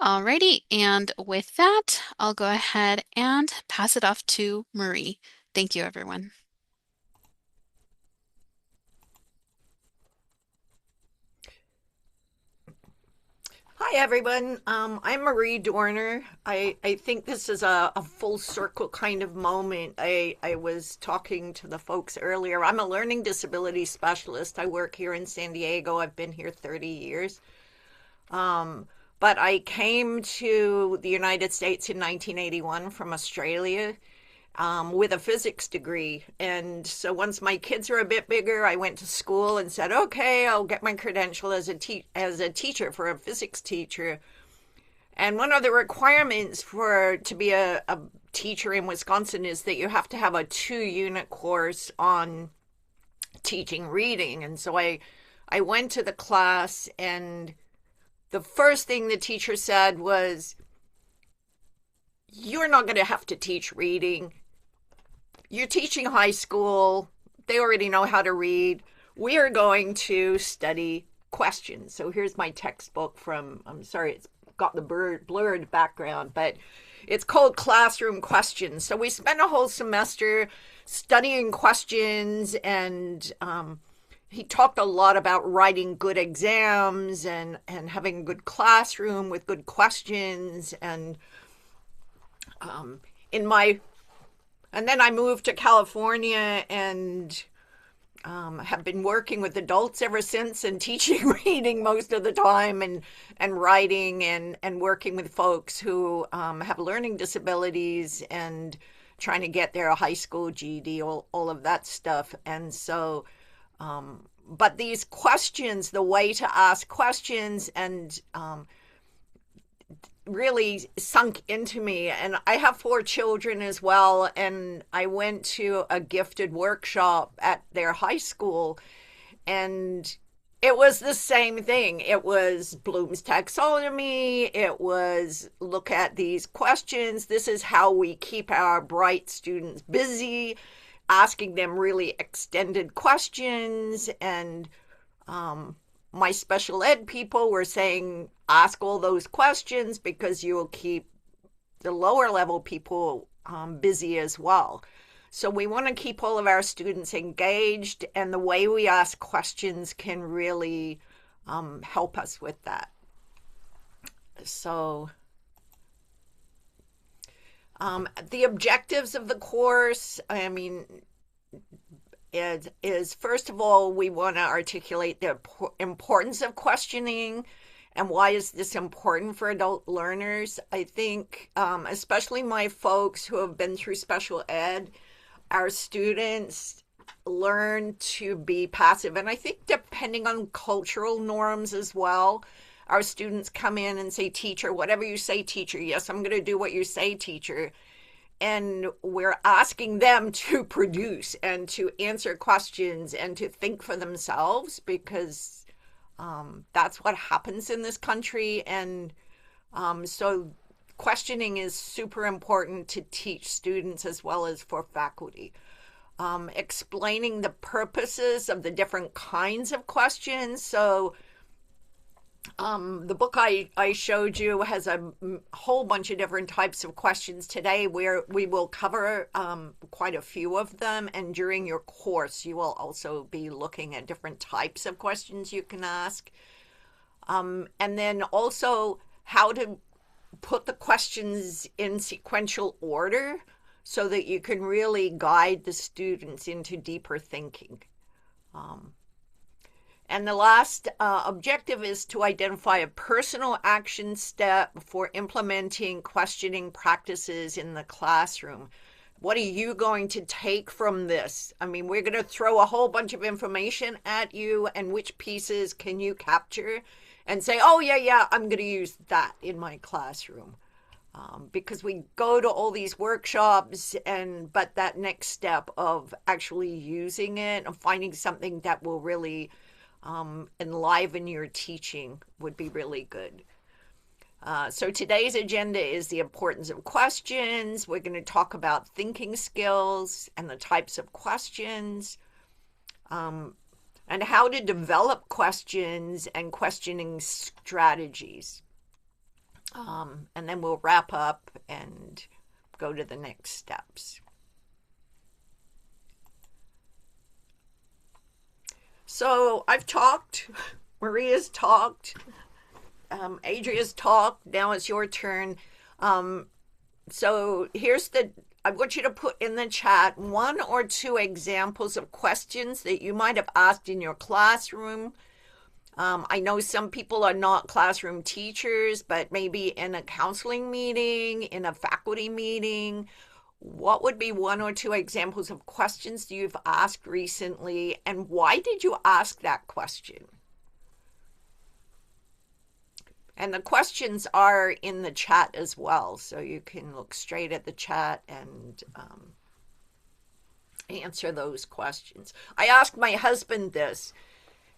Alrighty, and with that, I'll go ahead and pass it off to Marie. Thank you, everyone. Hi, everyone. I'm Marie Doerner. I think this is a full circle kind of moment. I was talking to the folks earlier. I'm a learning disability specialist. I work here in San Diego. I've been here 30 years. Um, but I came to the United States in 1981 from Australia with a physics degree. And so once my kids were a bit bigger, I went to school and said, okay, I'll get my credential as a teacher for a physics teacher. And one of the requirements for to be a teacher in Wisconsin is that you have to have a 2 unit course on teaching reading. And so I went to the class, and the first thing the teacher said was, you're not going to have to teach reading. You're teaching high school. They already know how to read. We are going to study questions. So here's my textbook from, I'm sorry, it's got the blurred background, but it's called Classroom Questions. So we spent a whole semester studying questions, and he talked a lot about writing good exams and having a good classroom with good questions. And in my and then I moved to California and have been working with adults ever since and teaching reading most of the time, and writing, and working with folks who have learning disabilities and trying to get their high school GED, all of that stuff. And so, but these questions, the way to ask questions, and really sunk into me. And I have 4 children as well. And I went to a gifted workshop at their high school, and it was the same thing. It was Bloom's taxonomy. It was look at these questions. This is how we keep our bright students busy, asking them really extended questions. And my special ed people were saying, ask all those questions because you will keep the lower level people busy as well. So we want to keep all of our students engaged, and the way we ask questions can really help us with that. So the objectives of the course, I mean, is first of all, we want to articulate the importance of questioning and why is this important for adult learners. I think, especially my folks who have been through special ed, our students learn to be passive. And I think depending on cultural norms as well, our students come in and say, teacher, whatever you say, teacher. Yes, I'm going to do what you say, teacher. And we're asking them to produce and to answer questions and to think for themselves, because that's what happens in this country. And so questioning is super important to teach students as well as for faculty. Explaining the purposes of the different kinds of questions. So the book I showed you has a whole bunch of different types of questions today, where we will cover quite a few of them. And during your course, you will also be looking at different types of questions you can ask. And then also how to put the questions in sequential order so that you can really guide the students into deeper thinking. And the last objective is to identify a personal action step for implementing questioning practices in the classroom. What are you going to take from this? I mean, we're going to throw a whole bunch of information at you, and which pieces can you capture and say, oh, yeah, I'm going to use that in my classroom. Because we go to all these workshops, but that next step of actually using it and finding something that will really enliven your teaching would be really good. So today's agenda is the importance of questions. We're going to talk about thinking skills and the types of questions, and how to develop questions and questioning strategies. And then we'll wrap up and go to the next steps. So I've talked, Maria's talked, Adria's talked. Now it's your turn. Um, so here's the I want you to put in the chat one or two examples of questions that you might have asked in your classroom. I know some people are not classroom teachers, but maybe in a counseling meeting, in a faculty meeting, what would be one or two examples of questions you've asked recently, and why did you ask that question? And the questions are in the chat as well, so you can look straight at the chat and answer those questions. I asked my husband this,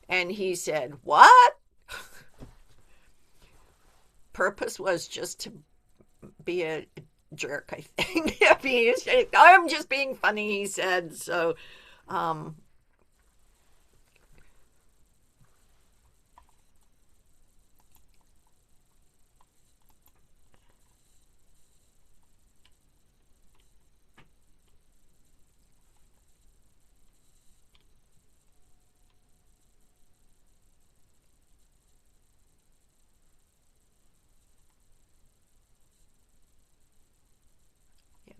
and he said, "What?" Purpose was just to be a jerk, I think. I'm just being funny, he said. So, um,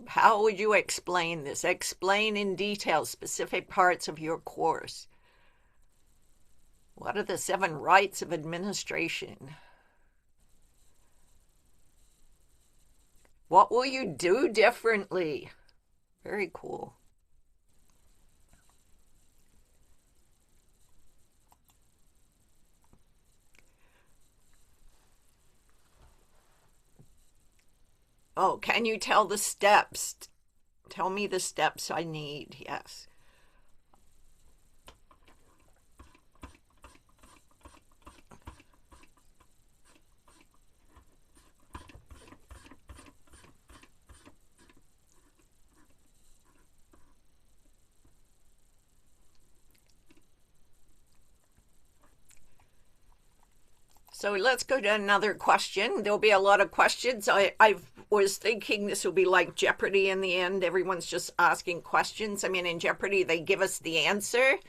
how would you explain this? Explain in detail specific parts of your course. What are the 7 rights of administration? What will you do differently? Very cool. Oh, can you tell the steps? Tell me the steps I need. Yes. So let's go to another question. There'll be a lot of questions. I was thinking this will be like Jeopardy in the end. Everyone's just asking questions. I mean, in Jeopardy, they give us the answer,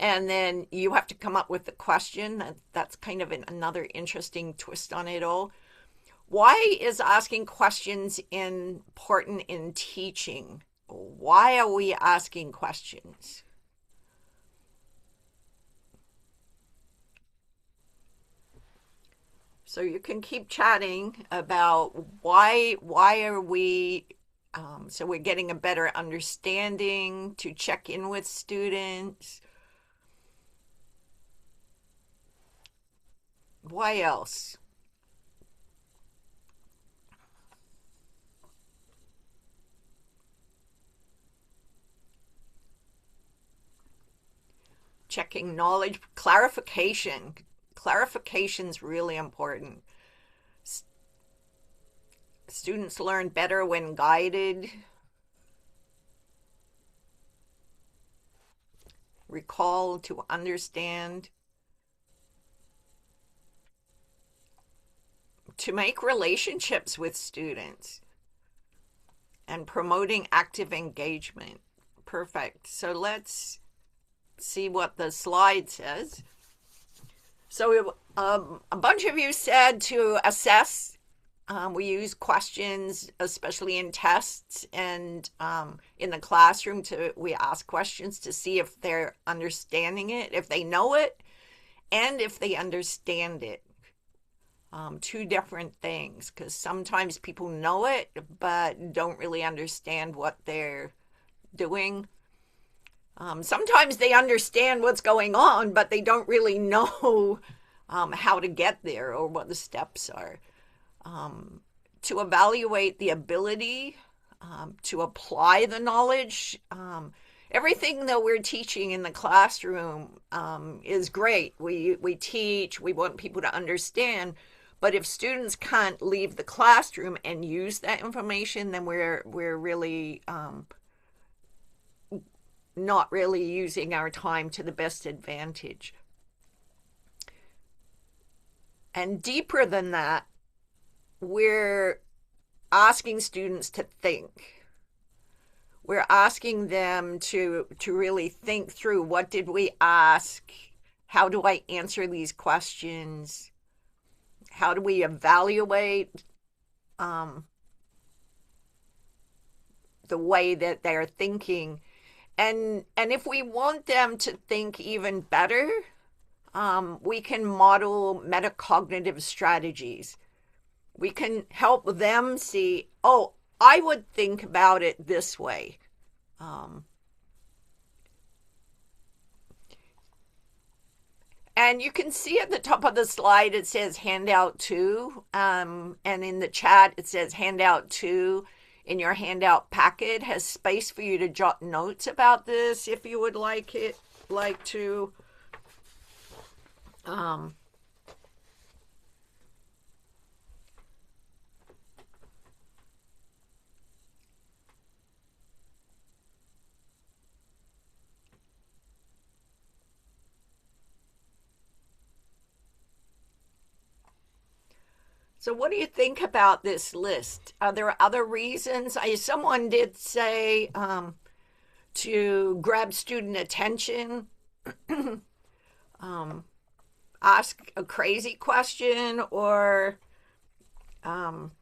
and then you have to come up with the question. That's kind of another interesting twist on it all. Why is asking questions important in teaching? Why are we asking questions? So you can keep chatting about why are we so we're getting a better understanding, to check in with students. Why else? Checking knowledge, clarification. Clarification's really important. Students learn better when guided. Recall to understand. To make relationships with students. And promoting active engagement. Perfect. So let's see what the slide says. So a bunch of you said to assess. We use questions, especially in tests and in the classroom. We ask questions to see if they're understanding it, if they know it, and if they understand it. 2 different things, because sometimes people know it but don't really understand what they're doing. Sometimes they understand what's going on, but they don't really know how to get there or what the steps are. To evaluate the ability to apply the knowledge. Everything that we're teaching in the classroom is great. We teach, we want people to understand, but if students can't leave the classroom and use that information, then we're really not really using our time to the best advantage. And deeper than that, we're asking students to think. We're asking them to really think through, what did we ask? How do I answer these questions? How do we evaluate um, the way that they're thinking? And if we want them to think even better, we can model metacognitive strategies. We can help them see, oh, I would think about it this way. Um, and you can see at the top of the slide, it says handout two. And in the chat, it says handout two. In your handout packet has space for you to jot notes about this if you would like to. Um, So what do you think about this list? Are there other reasons? Someone did say to grab student attention, um, ask a crazy question, or um,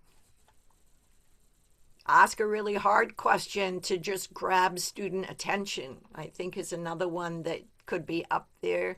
ask a really hard question to just grab student attention, I think is another one that could be up there.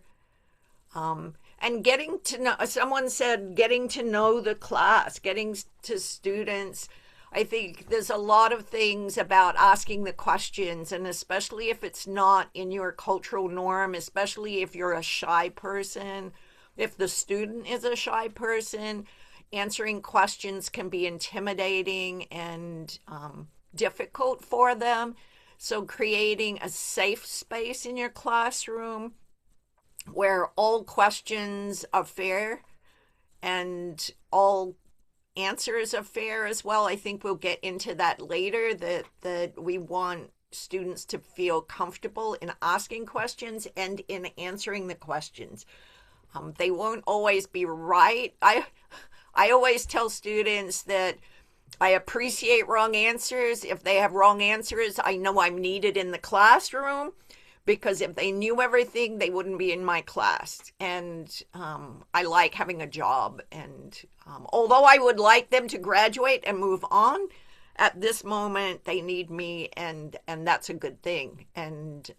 And getting to know, someone said, getting to know the class, getting to students. I think there's a lot of things about asking the questions, and especially if it's not in your cultural norm, especially if you're a shy person, if the student is a shy person, answering questions can be intimidating and difficult for them. So creating a safe space in your classroom where all questions are fair and all answers are fair as well. I think we'll get into that later, that we want students to feel comfortable in asking questions and in answering the questions. They won't always be right. I always tell students that I appreciate wrong answers. If they have wrong answers, I know I'm needed in the classroom, because if they knew everything, they wouldn't be in my class. And I like having a job. And although I would like them to graduate and move on, at this moment they need me, and that's a good thing. And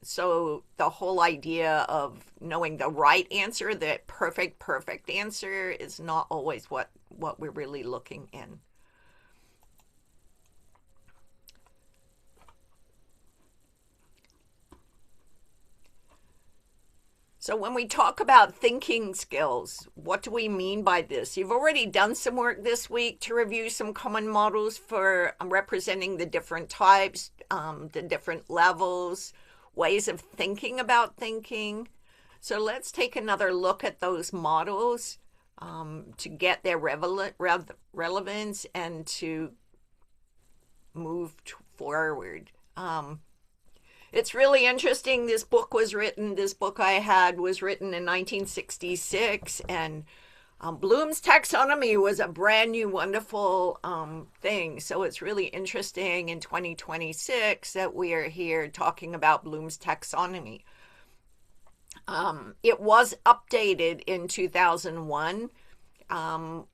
so the whole idea of knowing the right answer, the perfect answer, is not always what we're really looking in. So when we talk about thinking skills, what do we mean by this? You've already done some work this week to review some common models for representing the different types, the different levels, ways of thinking about thinking. So let's take another look at those models to get their relevance and to move forward. It's really interesting. This book I had was written in 1966, and Bloom's taxonomy was a brand new, wonderful thing. So it's really interesting in 2026 that we are here talking about Bloom's taxonomy. It was updated in 2001. And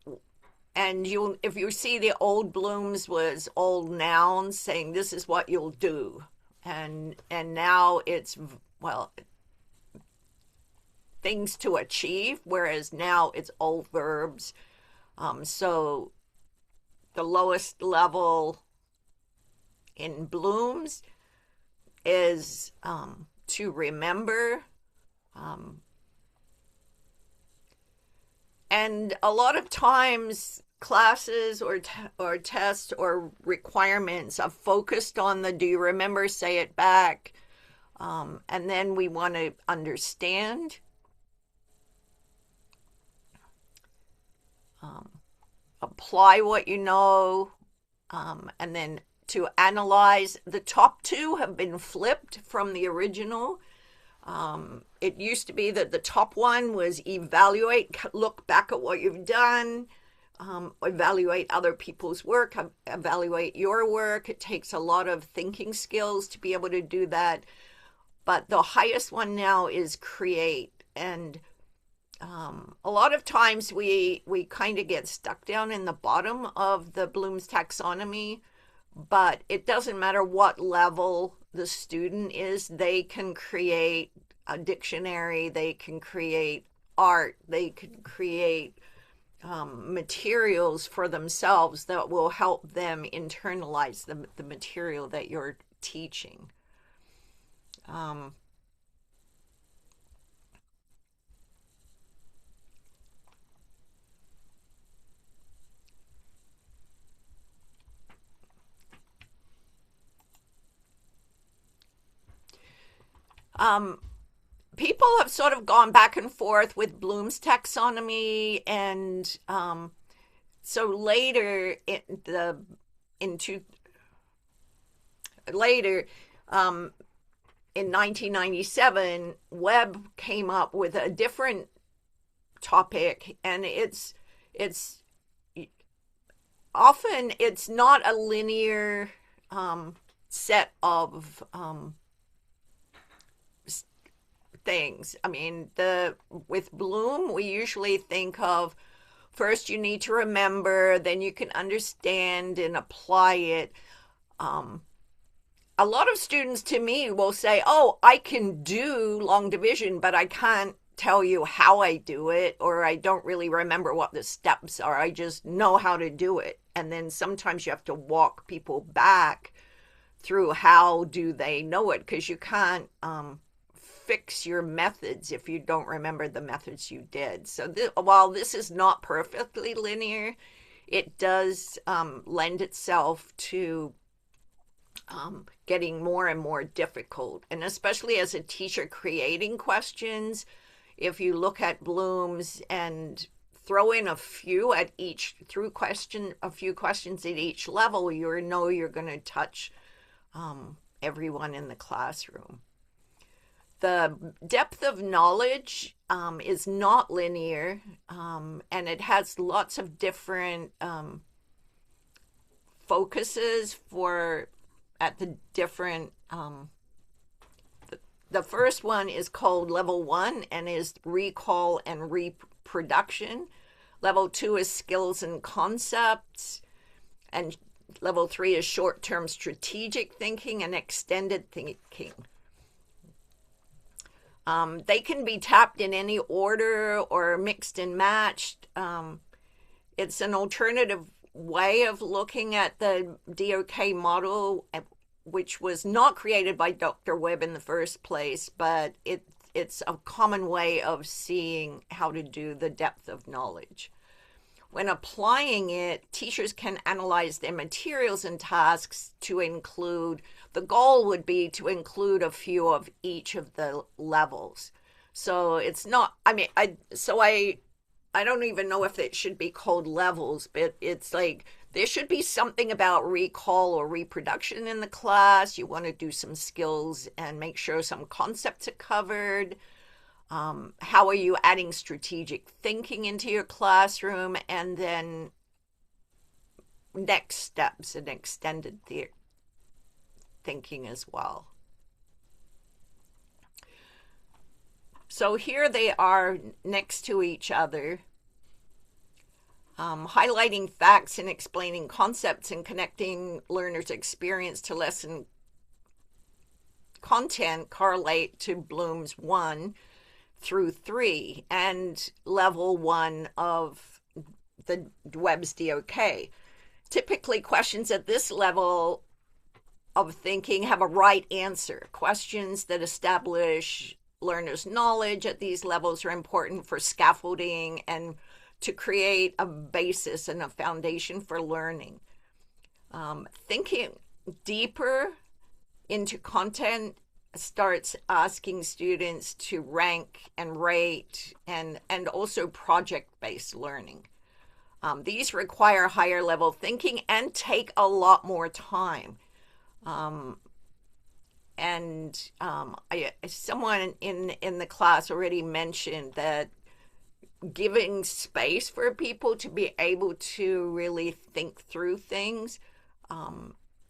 if you see, the old Bloom's was old nouns saying this is what you'll do. And now it's, well, things to achieve, whereas now it's all verbs. So the lowest level in Bloom's is to remember. And a lot of times classes or tests or requirements are focused on the do you remember, say it back. And then we want to understand. Apply what you know, and then to analyze. The top two have been flipped from the original. It used to be that the top one was evaluate, look back at what you've done, evaluate other people's work, evaluate your work. It takes a lot of thinking skills to be able to do that. But the highest one now is create. And a lot of times we kind of get stuck down in the bottom of the Bloom's taxonomy, but it doesn't matter what level the student is, they can create a dictionary, they can create art, they can create materials for themselves that will help them internalize the material that you're teaching. Um, um, People have sort of gone back and forth with Bloom's taxonomy, and so later in two later in 1997, Webb came up with a different topic, and it's often it's not a linear set of things. I mean, the with Bloom, we usually think of first you need to remember, then you can understand and apply it. Um, a lot of students to me will say, "Oh, I can do long division, but I can't tell you how I do it, or I don't really remember what the steps are. I just know how to do it." And then sometimes you have to walk people back through how do they know it, because you can't fix your methods if you don't remember the methods you did. So while this is not perfectly linear, it does lend itself to getting more and more difficult. And especially as a teacher creating questions, if you look at Bloom's and throw in a few at each a few questions at each level, you know you're going to touch everyone in the classroom. The depth of knowledge is not linear, and it has lots of different focuses for at the different. The first one is called level 1 and is recall and reproduction. Level 2 is skills and concepts, and level 3 is short-term strategic thinking and extended thinking. They can be tapped in any order or mixed and matched. It's an alternative way of looking at the DOK model, which was not created by Dr. Webb in the first place, but it's a common way of seeing how to do the depth of knowledge. When applying it, teachers can analyze their materials and tasks to include, the goal would be to include a few of each of the levels. So it's not, I don't even know if it should be called levels, but it's like there should be something about recall or reproduction in the class. You want to do some skills and make sure some concepts are covered. How are you adding strategic thinking into your classroom? And then next steps and extended thinking as well. So here they are next to each other, highlighting facts and explaining concepts and connecting learners' experience to lesson content correlate to Bloom's 1 through 3 and level 1 of the Webb's DOK. Typically, questions at this level of thinking have a right answer. Questions that establish learners' knowledge at these levels are important for scaffolding and to create a basis and a foundation for learning. Thinking deeper into content starts asking students to rank and rate and also project-based learning. These require higher level thinking and take a lot more time. Someone in the class already mentioned that giving space for people to be able to really think through things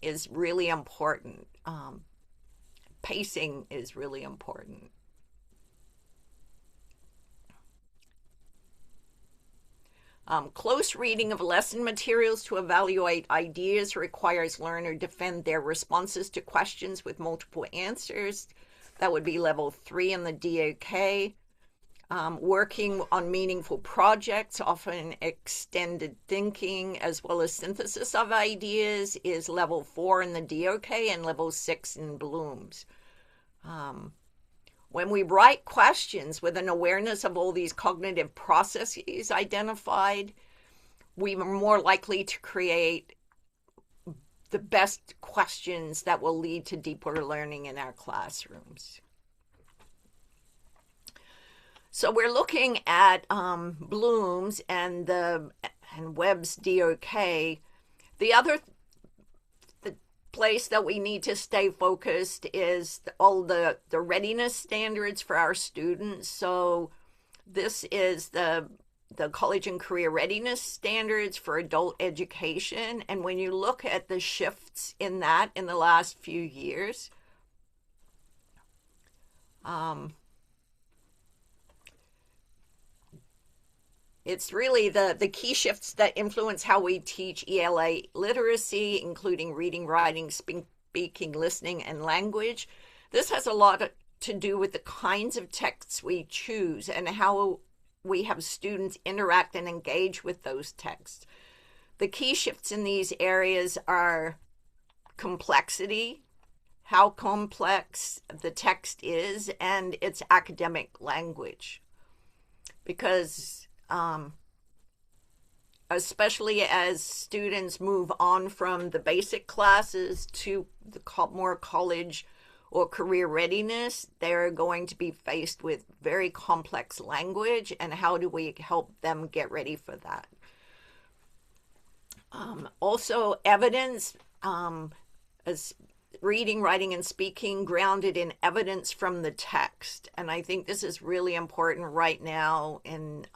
is really important. Pacing is really important. Close reading of lesson materials to evaluate ideas requires learner defend their responses to questions with multiple answers. That would be level 3 in the DOK. Working on meaningful projects, often extended thinking, as well as synthesis of ideas, is level 4 in the DOK and level 6 in Bloom's. When we write questions with an awareness of all these cognitive processes identified, we are more likely to create the best questions that will lead to deeper learning in our classrooms. So we're looking at Bloom's and Webb's DOK. The other place that we need to stay focused is all the readiness standards for our students. So this is the college and career readiness standards for adult education. And when you look at the shifts in that in the last few years, it's really the key shifts that influence how we teach ELA literacy, including reading, writing, speaking, listening, and language. This has a lot to do with the kinds of texts we choose and how we have students interact and engage with those texts. The key shifts in these areas are complexity, how complex the text is, and its academic language. Because especially as students move on from the basic classes to the more college or career readiness, they're going to be faced with very complex language, and how do we help them get ready for that? Also, evidence, as reading, writing, and speaking grounded in evidence from the text. And I think this is really important right now in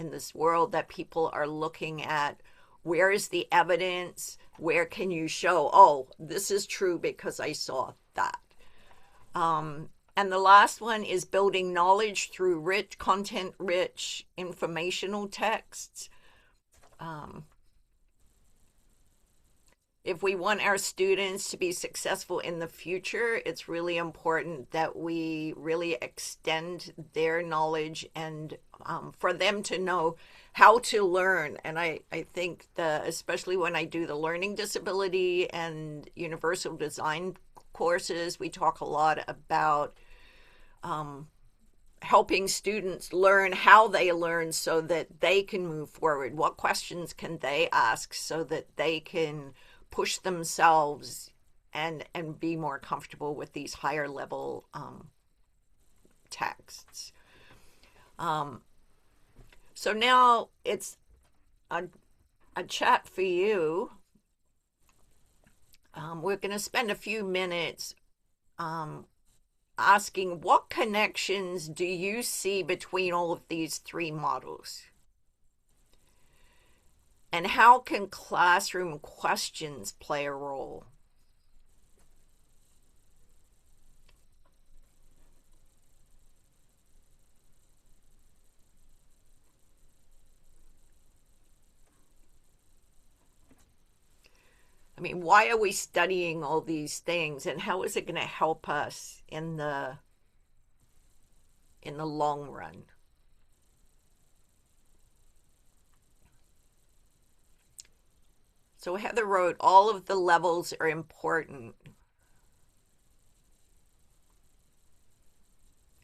this world, that people are looking at where is the evidence, where can you show, oh, this is true because I saw that. And the last one is building knowledge through rich, content-rich, informational texts. If we want our students to be successful in the future, it's really important that we really extend their knowledge and for them to know how to learn. And I think especially when I do the learning disability and universal design courses, we talk a lot about helping students learn how they learn so that they can move forward. What questions can they ask so that they can push themselves and be more comfortable with these higher level texts. So now it's a chat for you. We're going to spend a few minutes asking, what connections do you see between all of these three models? And how can classroom questions play a role? I mean, why are we studying all these things, and how is it going to help us in the long run? So Heather wrote, all of the levels are important.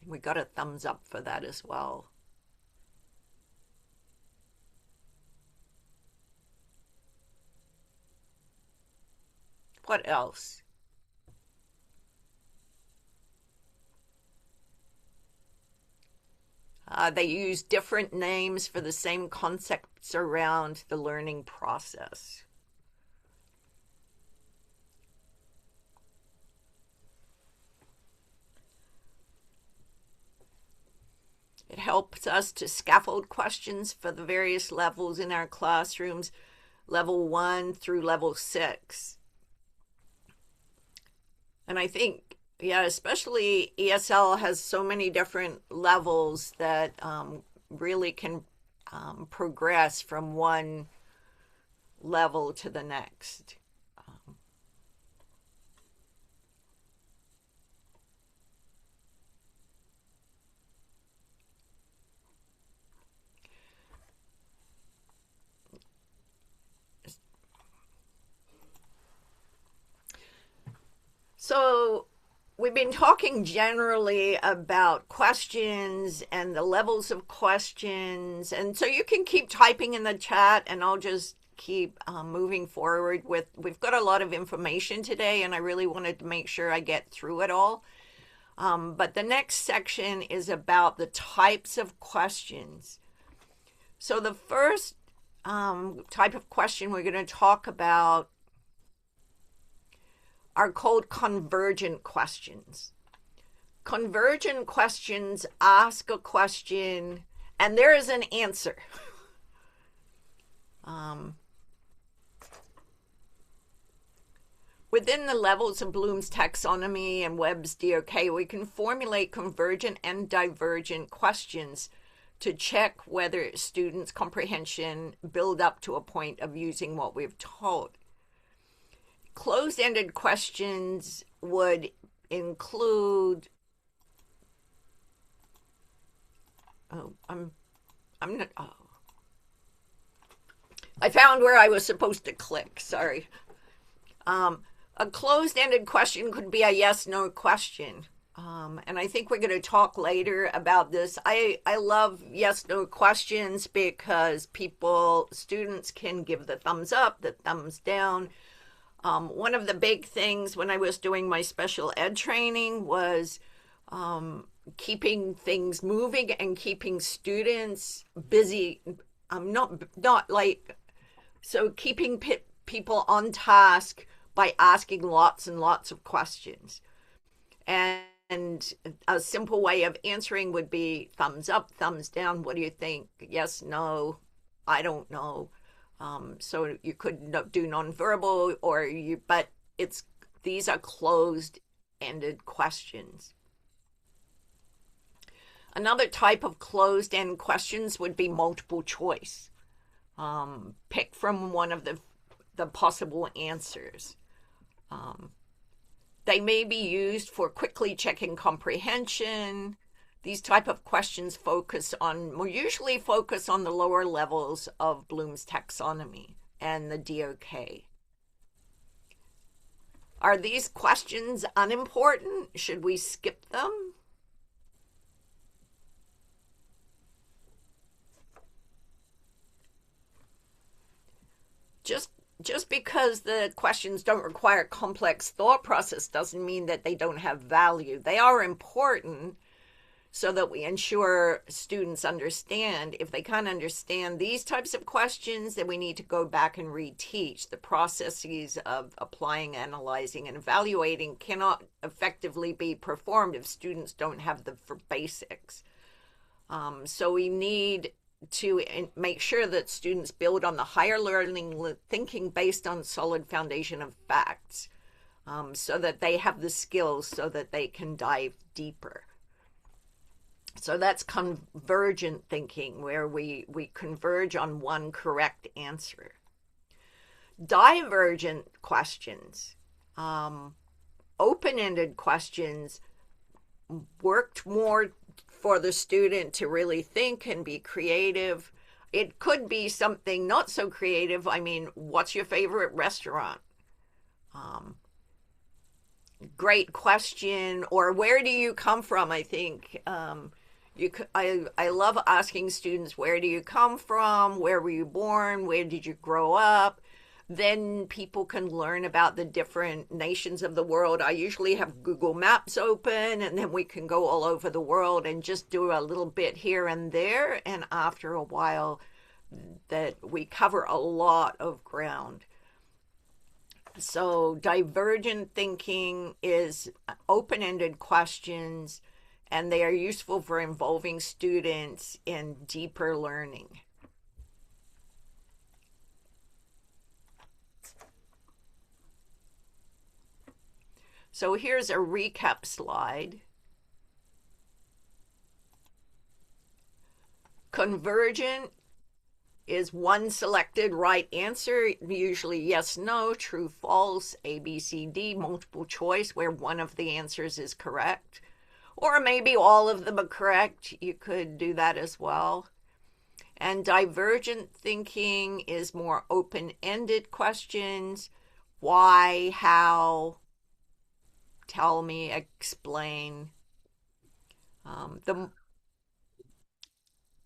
We got a thumbs up for that as well. What else? They use different names for the same concepts around the learning process. It helps us to scaffold questions for the various levels in our classrooms, level 1 through level 6. And I think, yeah, especially ESL has so many different levels that really can progress from one level to the next. So we've been talking generally about questions and the levels of questions. And so you can keep typing in the chat and I'll just keep moving forward with, we've got a lot of information today and I really wanted to make sure I get through it all. But the next section is about the types of questions. So the first type of question we're going to talk about are called convergent questions. Convergent questions ask a question and there is an answer. Within the levels of Bloom's taxonomy and Webb's DOK, we can formulate convergent and divergent questions to check whether students' comprehension build up to a point of using what we've taught. Closed-ended questions would include, I found where I was supposed to click, sorry. A closed-ended question could be a yes/no question. And I think we're going to talk later about this. I love yes/no questions because students can give the thumbs up, the thumbs down. One of the big things when I was doing my special ed training was keeping things moving and keeping students busy. So keeping people on task by asking lots and lots of questions. And a simple way of answering would be thumbs up, thumbs down. What do you think? Yes, no, I don't know. So you could do nonverbal but these are closed-ended questions. Another type of closed-end questions would be multiple choice. Pick from one of the possible answers. They may be used for quickly checking comprehension. These type of questions usually focus on the lower levels of Bloom's taxonomy and the DOK. Are these questions unimportant? Should we skip them? Just because the questions don't require complex thought process doesn't mean that they don't have value. They are important so that we ensure students understand. If they can't understand these types of questions, then we need to go back and reteach. The processes of applying, analyzing, and evaluating cannot effectively be performed if students don't have the basics. So we need to make sure that students build on the higher learning thinking based on solid foundation of facts, so that they have the skills so that they can dive deeper. So that's convergent thinking, where we converge on one correct answer. Divergent questions, open-ended questions, worked more for the student to really think and be creative. It could be something not so creative. I mean, what's your favorite restaurant? Great question. Or where do you come from? I think I love asking students, where do you come from? Where were you born? Where did you grow up? Then people can learn about the different nations of the world. I usually have Google Maps open, and then we can go all over the world and just do a little bit here and there. And after a while, that we cover a lot of ground. So divergent thinking is open-ended questions, and they are useful for involving students in deeper learning. So here's a recap slide. Convergent is one selected right answer, usually yes, no, true, false, A, B, C, D, multiple choice, where one of the answers is correct. Or maybe all of them are correct. You could do that as well. And divergent thinking is more open ended questions. Why, how, tell me, explain. The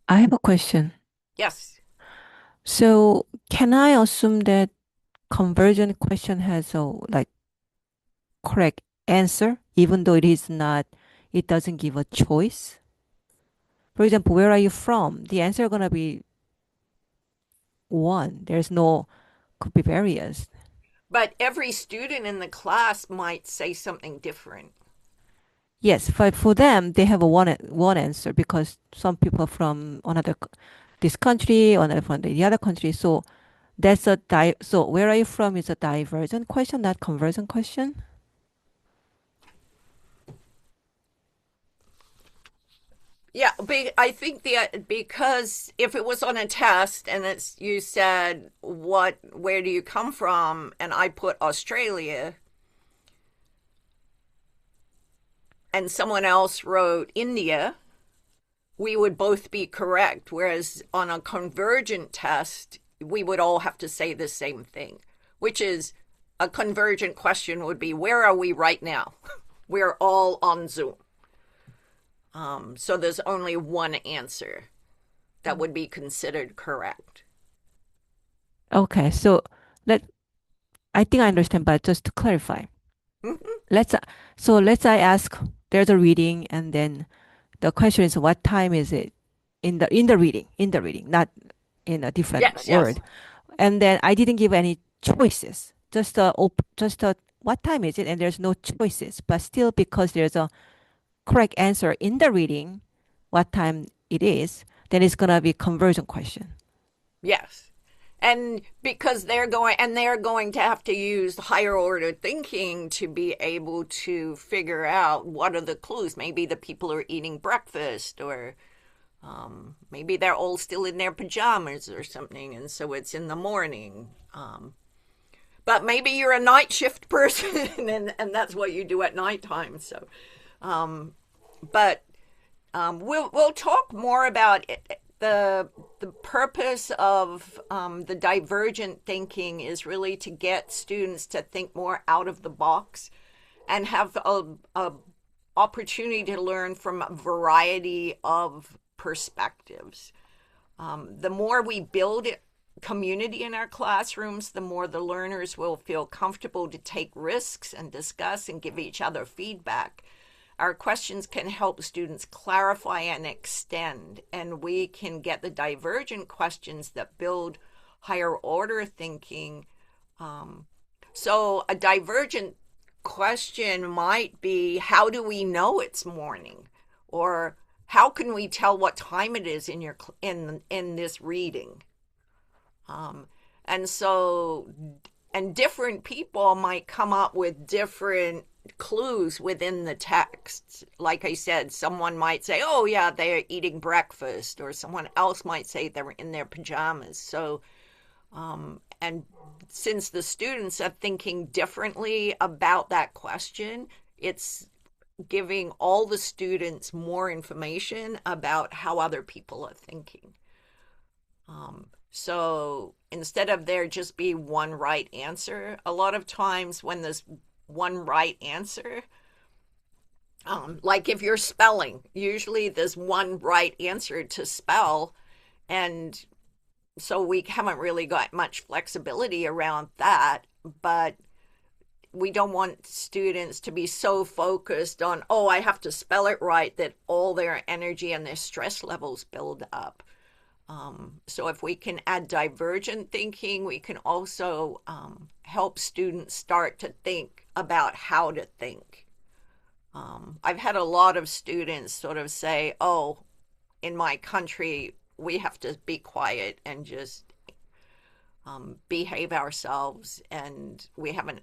I have a question. Yes, So can I assume that conversion question has a like correct answer, even though it is not, it doesn't give a choice? For example, where are you from? The answer gonna be one. There's no, could be various. but every student in the class might say something different. Yes, but for them, they have a one answer because some people from another this country, another from the other country. So that's a so where are you from is a divergent question, not conversion question. Yeah, I think because if it was on a test and it's you said where do you come from, and I put Australia, and someone else wrote India, we would both be correct. Whereas on a convergent test, we would all have to say the same thing, which is a convergent question would be, where are we right now? We're all on Zoom. So there's only one answer that would be considered correct. Okay, so let I think I understand, but just to clarify, Mm-hmm. let's let's I ask, there's a reading, and then the question is what time is it in the reading, not in a different Yes, yes. word. And then I didn't give any choices. Just a what time is it? And there's no choices. But still, because there's a correct answer in the reading, what time it is, then it's gonna be conversion question. Yes. And because they're going to have to use higher order thinking to be able to figure out what are the clues. Maybe the people are eating breakfast, or maybe they're all still in their pajamas or something, and so it's in the morning. But maybe you're a night shift person, and that's what you do at nighttime. So, but we'll talk more about it. The purpose of the divergent thinking is really to get students to think more out of the box and have a opportunity to learn from a variety of perspectives. The more we build community in our classrooms, the more the learners will feel comfortable to take risks and discuss and give each other feedback. Our questions can help students clarify and extend, and we can get the divergent questions that build higher order thinking. So, a divergent question might be, how do we know it's morning? Or how can we tell what time it is in this reading? Um, and so, and different people might come up with different clues within the text. Like I said, someone might say, oh, yeah, they're eating breakfast, or someone else might say they're in their pajamas. So, and since the students are thinking differently about that question, it's giving all the students more information about how other people are thinking. So instead of there just be one right answer, a lot of times when there's one right answer, like if you're spelling, usually there's one right answer to spell. And so we haven't really got much flexibility around that. But we don't want students to be so focused on, oh, I have to spell it right, that all their energy and their stress levels build up. So if we can add divergent thinking, we can also help students start to think about how to think. I've had a lot of students sort of say, oh, in my country, we have to be quiet and just behave ourselves. And we haven't,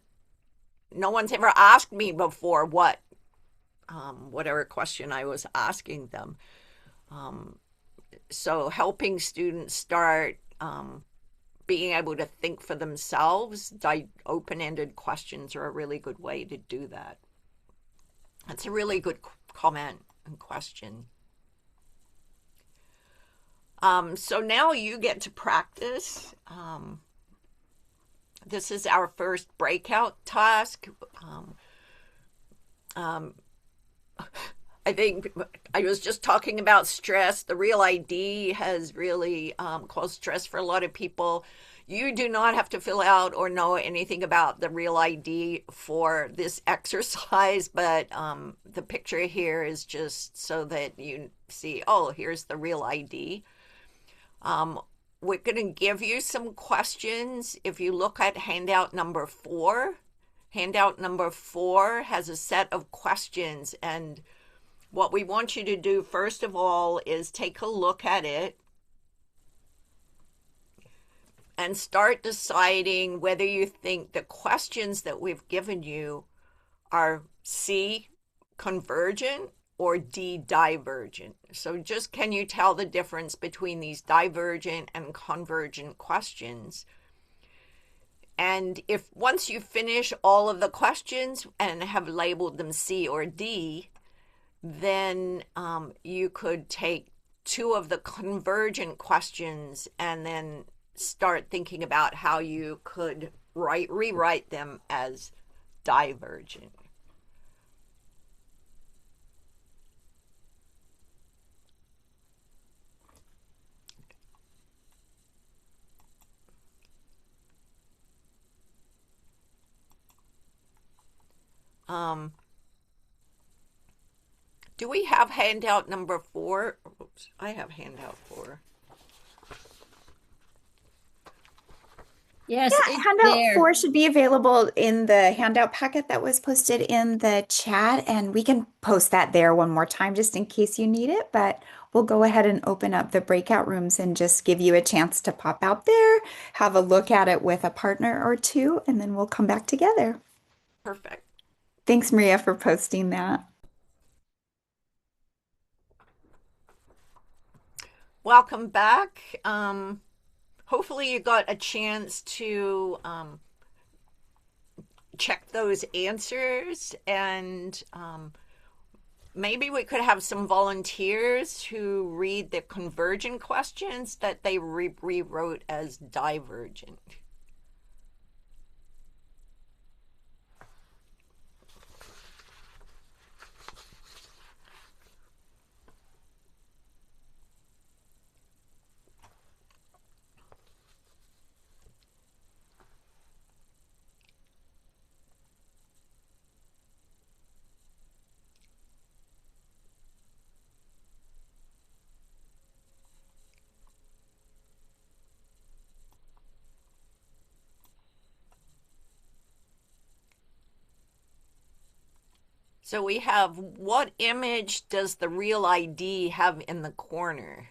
no one's ever asked me before whatever question I was asking them. So helping students start being able to think for themselves, open-ended questions are a really good way to do that. That's a really good comment and question. So now you get to practice. This is our first breakout task. I think I was just talking about stress. The Real ID has really caused stress for a lot of people. You do not have to fill out or know anything about the Real ID for this exercise, but the picture here is just so that you see, oh, here's the Real ID. We're going to give you some questions. If you look at handout number 4 has a set of questions, and what we want you to do first of all is take a look at it and start deciding whether you think the questions that we've given you are C, convergent, or D, divergent. So just can you tell the difference between these divergent and convergent questions? And if once you finish all of the questions and have labeled them C or D, then you could take 2 of the convergent questions and then start thinking about how you could rewrite them as divergent. Do we have handout number 4? Oops, I have handout 4. Yes, Yeah, it's handout there. 4 should be available in the handout packet that was posted in the chat, and we can post that there one more time just in case you need it. But we'll go ahead and open up the breakout rooms and just give you a chance to pop out there, have a look at it with a partner or two, and then we'll come back together. Perfect. Thanks, Maria, for posting that. Welcome back. Hopefully you got a chance to check those answers, and maybe we could have some volunteers who read the convergent questions that they rewrote as divergent. So we have, what image does the Real ID have in the corner?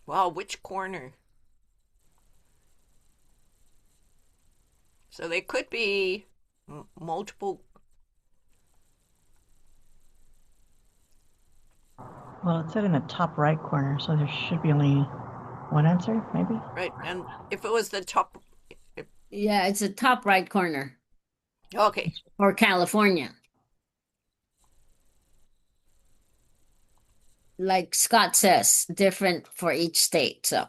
Well, which corner? So there could be multiple. Well, it said in the top right corner, so there should be only one answer, maybe? Right, and if it was the top, Yeah, it's the top right corner okay, for California. Like Scott says, different for each state. So,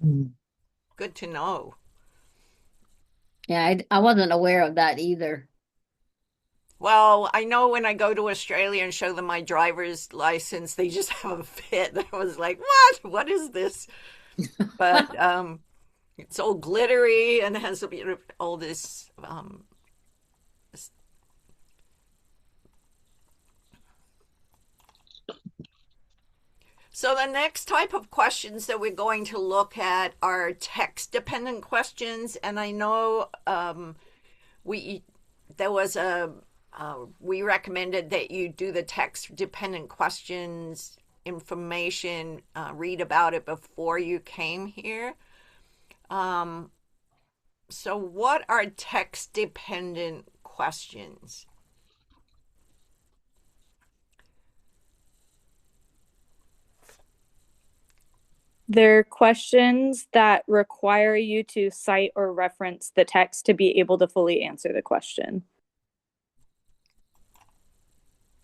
good to know. yeah, I wasn't aware of that either. Well, I know when I go to Australia and show them my driver's license, they just have a fit. I was like, what? What is this? But it's all glittery and has all this So the next type of questions that we're going to look at are text-dependent questions, and I know we there was a we recommended that you do the text-dependent questions information, read about it before you came here. So what are text-dependent questions? They're questions that require you to cite or reference the text to be able to fully answer the question.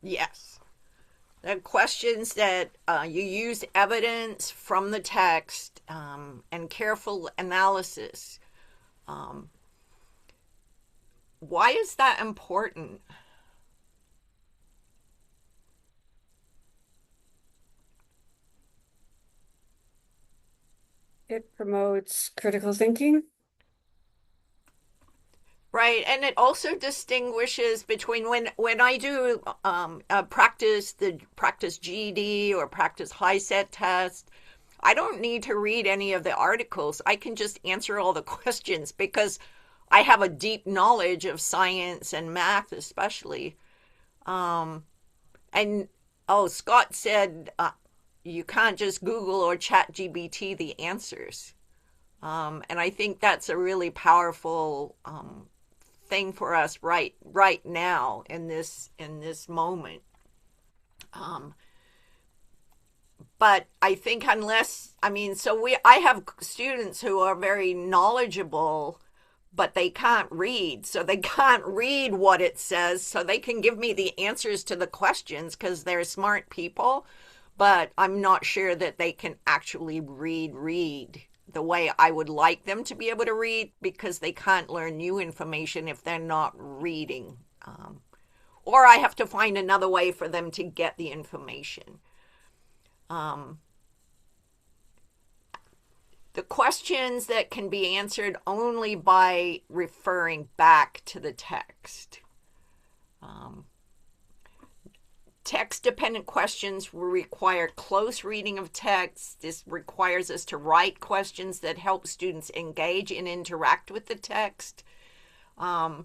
Yes. The questions that you use evidence from the text and careful analysis. Why is that important? It promotes critical thinking. Right, and it also distinguishes between when I do practice GED or practice high set test, I don't need to read any of the articles. I can just answer all the questions because I have a deep knowledge of science and math, especially. And oh, Scott said you can't just Google or chat GBT the answers. And I think that's a really powerful thing for us right now in this moment. But I think I have students who are very knowledgeable, but they can't read. So they can't read what it says, so they can give me the answers to the questions because they're smart people, but I'm not sure that they can actually read the way I would like them to be able to read because they can't learn new information if they're not reading. Or I have to find another way for them to get the information. The questions that can be answered only by referring back to the text. Text-dependent questions require close reading of text. This requires us to write questions that help students engage and interact with the text. I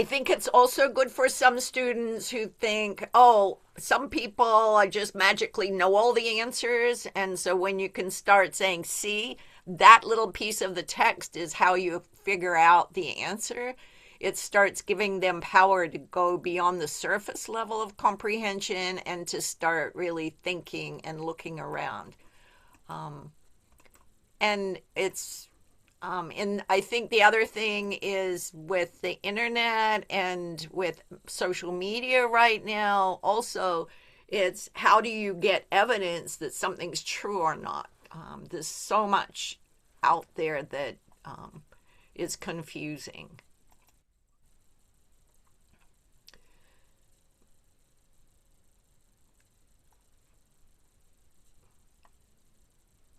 think it's also good for some students who think, oh, some people just magically know all the answers. And so when you can start saying, see, that little piece of the text is how you figure out the answer, it starts giving them power to go beyond the surface level of comprehension and to start really thinking and looking around. And it's and I think the other thing is with the internet and with social media right now, also, it's how do you get evidence that something's true or not? There's so much out there that is confusing.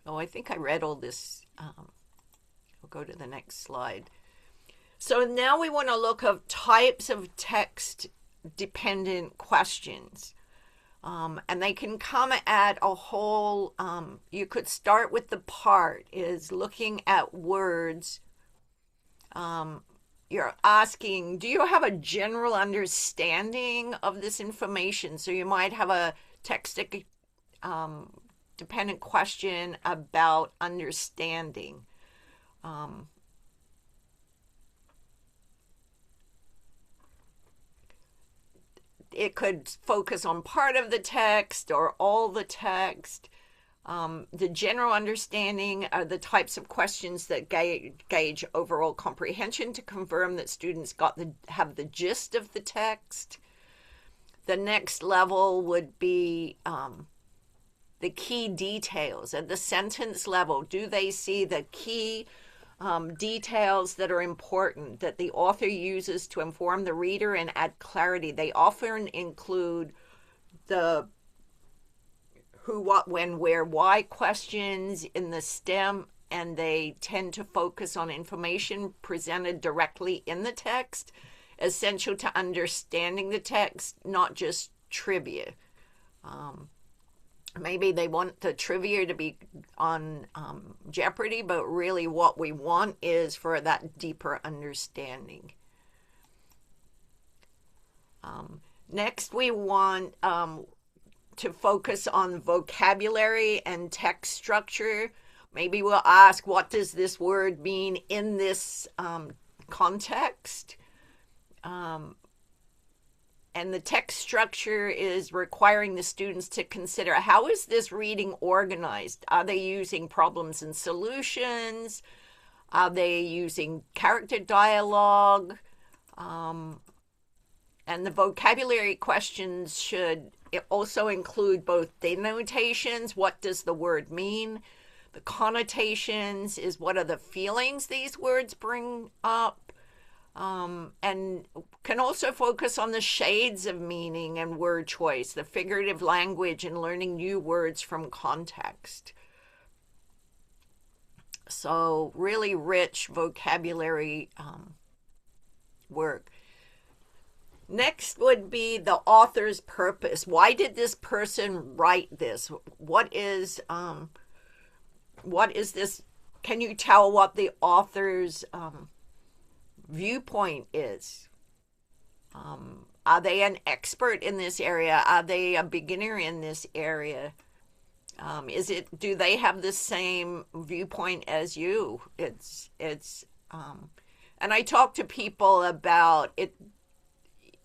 Oh, I think I read all this. We'll go to the next slide. So now we want to look at types of text-dependent questions. And they can come at a whole, you could start with the part is looking at words. You're asking, do you have a general understanding of this information? So you might have a text dependent question about understanding. It could focus on part of the text or all the text. The general understanding are the types of questions that gauge overall comprehension to confirm that students have the gist of the text. The next level would be the key details. At the sentence level, do they see the key details that are important that the author uses to inform the reader and add clarity? They often include the who, what, when, where, why questions in the stem, and they tend to focus on information presented directly in the text, essential to understanding the text, not just trivia. maybe they want the trivia to be on Jeopardy, but really what we want is for that deeper understanding. Next, we want to focus on vocabulary and text structure. Maybe we'll ask, what does this word mean in this context? And the text structure is requiring the students to consider, how is this reading organized? Are they using problems and solutions? Are they using character dialogue? And the vocabulary questions should also include both denotations, what does the word mean? The connotations is, what are the feelings these words bring up? And can also focus on the shades of meaning and word choice, the figurative language, and learning new words from context. So really rich vocabulary work. Next would be the author's purpose. Why did this person write this? What is this? Can you tell what the author's viewpoint is? Are they an expert in this area? Are they a beginner in this area? Do they have the same viewpoint as you? And I talk to people about it.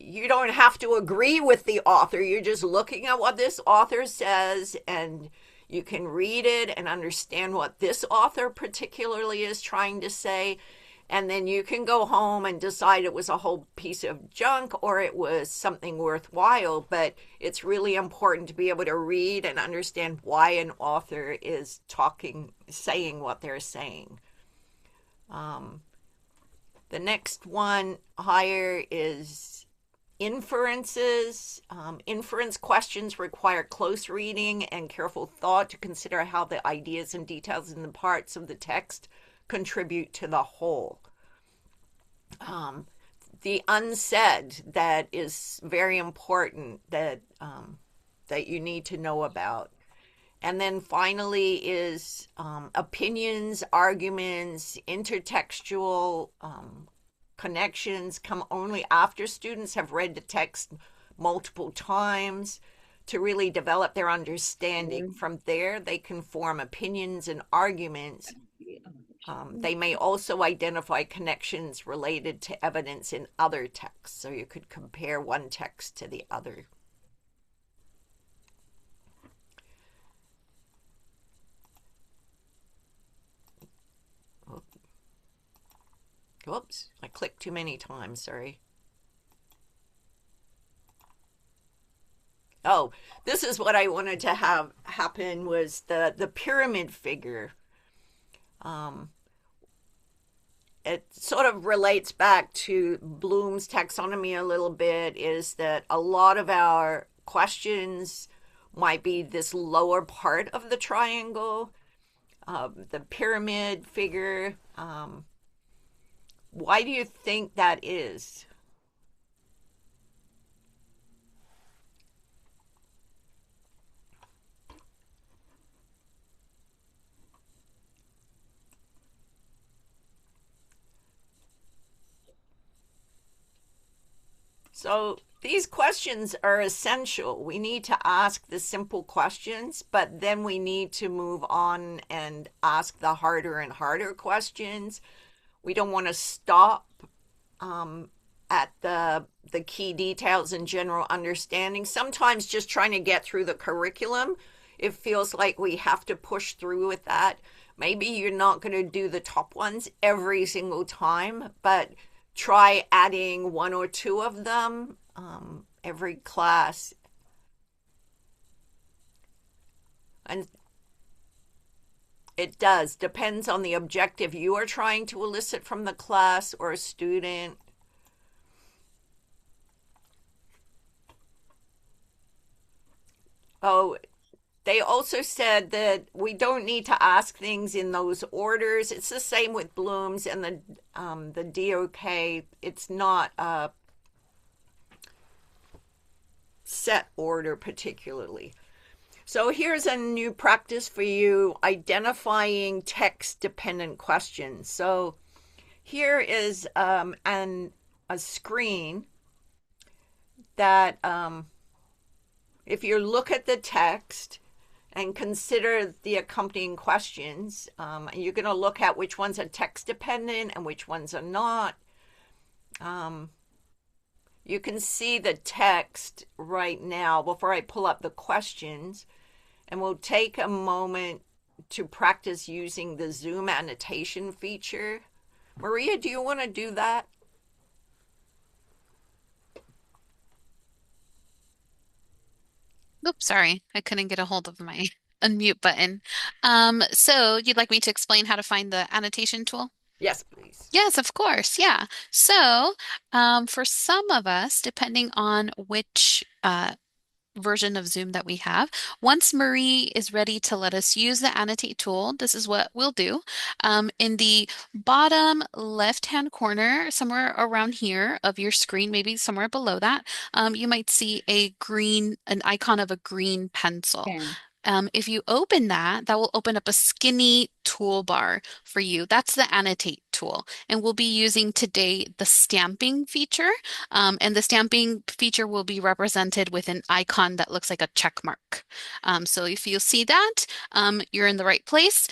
You don't have to agree with the author. You're just looking at what this author says, and you can read it and understand what this author particularly is trying to say. And then you can go home and decide it was a whole piece of junk or it was something worthwhile. But it's really important to be able to read and understand why an author is saying what they're saying. The next one higher is inferences. Inference questions require close reading and careful thought to consider how the ideas and details in the parts of the text contribute to the whole. The unsaid, that is very important, that you need to know about. And then finally is opinions, arguments, intertextual connections come only after students have read the text multiple times to really develop their understanding. From there, they can form opinions and arguments. They may also identify connections related to evidence in other texts, so you could compare one text to the other. Whoops, I clicked too many times, sorry. Oh, this is what I wanted to have happen, was the pyramid figure. It sort of relates back to Bloom's taxonomy a little bit, is that a lot of our questions might be this lower part of the triangle, the pyramid figure. Why do you think that is? So these questions are essential. We need to ask the simple questions, but then we need to move on and ask the harder and harder questions. We don't want to stop at the key details and general understanding. Sometimes just trying to get through the curriculum, it feels like we have to push through with that. Maybe you're not going to do the top ones every single time, but try adding one or two of them every class. And it depends on the objective you are trying to elicit from the class or a student. Oh, they also said that we don't need to ask things in those orders. It's the same with Bloom's and the DOK. It's not a set order particularly. So here's a new practice for you, identifying text-dependent questions. So here is a screen that if you look at the text and consider the accompanying questions, and you're going to look at which ones are text-dependent and which ones are not. You can see the text right now before I pull up the questions, and we'll take a moment to practice using the Zoom annotation feature. Maria, do you want to do that? Oops, sorry. I couldn't get a hold of my unmute button. So you'd like me to explain how to find the annotation tool? Yes, please. Yes, of course. Yeah. So, for some of us, depending on which version of Zoom that we have. Once Marie is ready to let us use the annotate tool, this is what we'll do. In the bottom left-hand corner, somewhere around here of your screen, maybe somewhere below that, you might see an icon of a green pencil. Okay. If you open that, that will open up a skinny toolbar for you. That's the annotate tool. And we'll be using today the stamping feature. And the stamping feature will be represented with an icon that looks like a check mark. So if you see that, you're in the right place.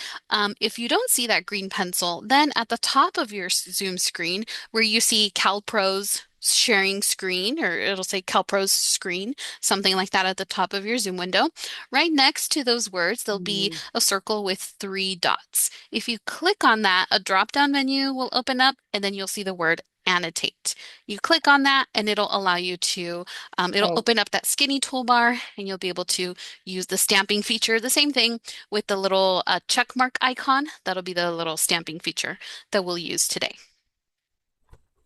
If you don't see that green pencil, then at the top of your Zoom screen, where you see CalPro's sharing screen, or it'll say CalPro's screen, something like that at the top of your Zoom window. Right next to those words, there'll be Mhm. a circle with 3 dots. If you click on that, a drop-down menu will open up, and then you'll see the word annotate. You click on that, and it'll allow you to, it'll Oh, open up that skinny toolbar, and you'll be able to use the stamping feature, the same thing with the little check mark icon. That'll be the little stamping feature that we'll use today.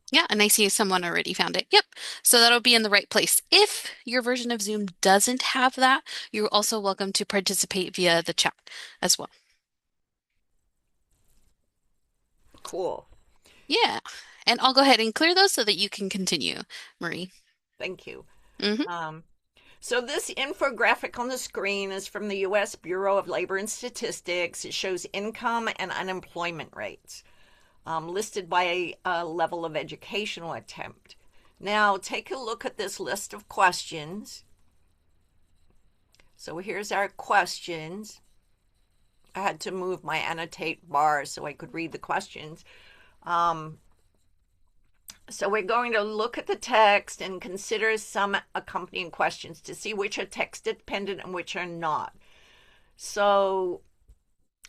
Yeah, and I see someone already found it. Yep. So that'll be in the right place. If your version of Zoom doesn't have that, you're also welcome to participate via the chat as well. Cool. Yeah. And I'll go ahead and clear those so that you can continue, Marie. Thank you. Hmm. So this infographic on the screen is from the U.S. Bureau of Labor and Statistics. It shows income and unemployment rates listed by a level of educational attempt. Now take a look at this list of questions. So here's our questions. I had to move my annotate bar so I could read the questions. So we're going to look at the text and consider some accompanying questions to see which are text dependent and which are not. So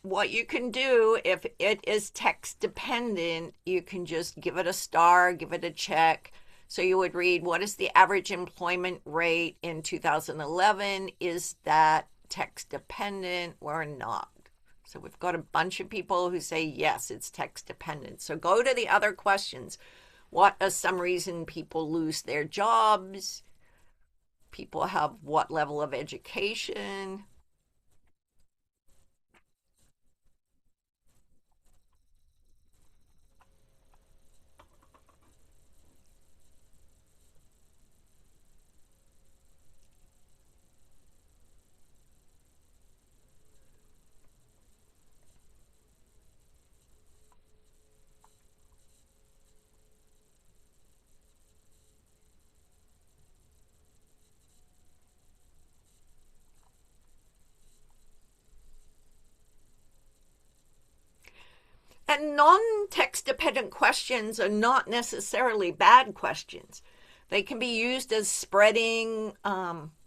what you can do, if it is text dependent, you can just give it a star, give it a check. So you would read, what is the average employment rate in 2011? Is that text dependent or not? So we've got a bunch of people who say, yes, it's text dependent. So go to the other questions. What is some reason people lose their jobs? People have what level of education? And non-text dependent questions are not necessarily bad questions. They can be used as spreading,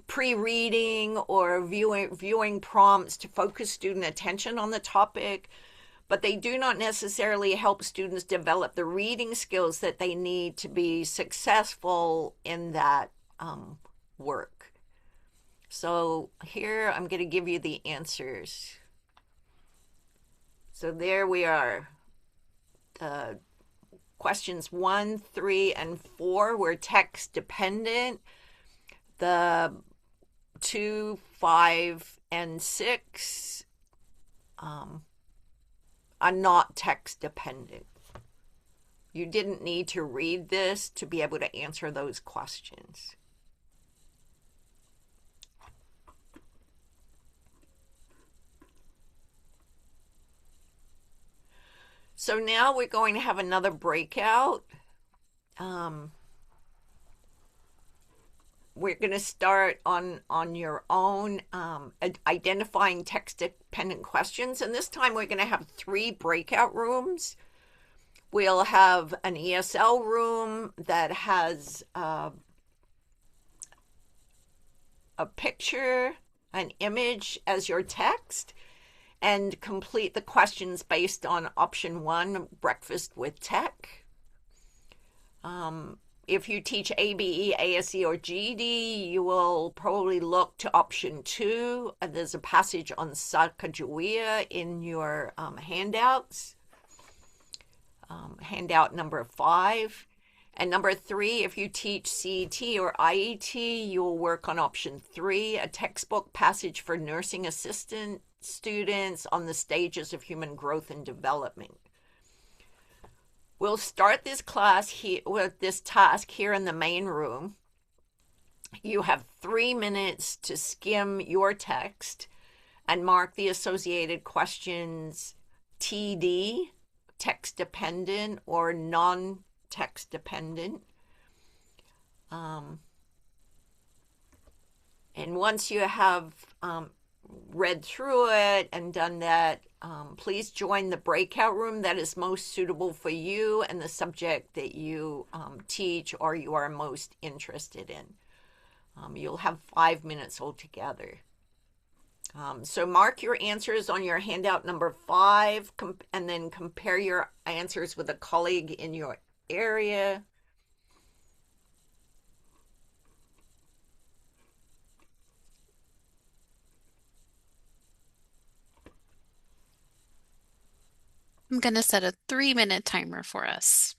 pre-reading, or viewing prompts to focus student attention on the topic, but they do not necessarily help students develop the reading skills that they need to be successful in that work. So here I'm going to give you the answers. So there we are. Questions 1, 3, and 4 were text dependent. The 2, 5, and 6 are not text dependent. You didn't need to read this to be able to answer those questions. So now we're going to have another breakout. We're going to start on your own, identifying text-dependent questions. And this time we're going to have 3 breakout rooms. We'll have an ESL room that has a picture, an image as your text, and complete the questions based on option 1, breakfast with tech. If you teach ABE, ASE, or GED, you will probably look to option 2. There's a passage on Sacagawea in your handouts. Handout number 5. And number 3, if you teach CET or IET, you will work on option 3, a textbook passage for nursing assistant students on the stages of human growth and development. We'll start this class here with this task here in the main room. You have 3 minutes to skim your text and mark the associated questions TD, text dependent, or non-text dependent. And once you have read through it and done that, please join the breakout room that is most suitable for you and the subject that you teach or you are most interested in. You'll have 5 minutes altogether. So mark your answers on your handout number 5, and then compare your answers with a colleague in your area. I'm going to set a 3-minute timer for us.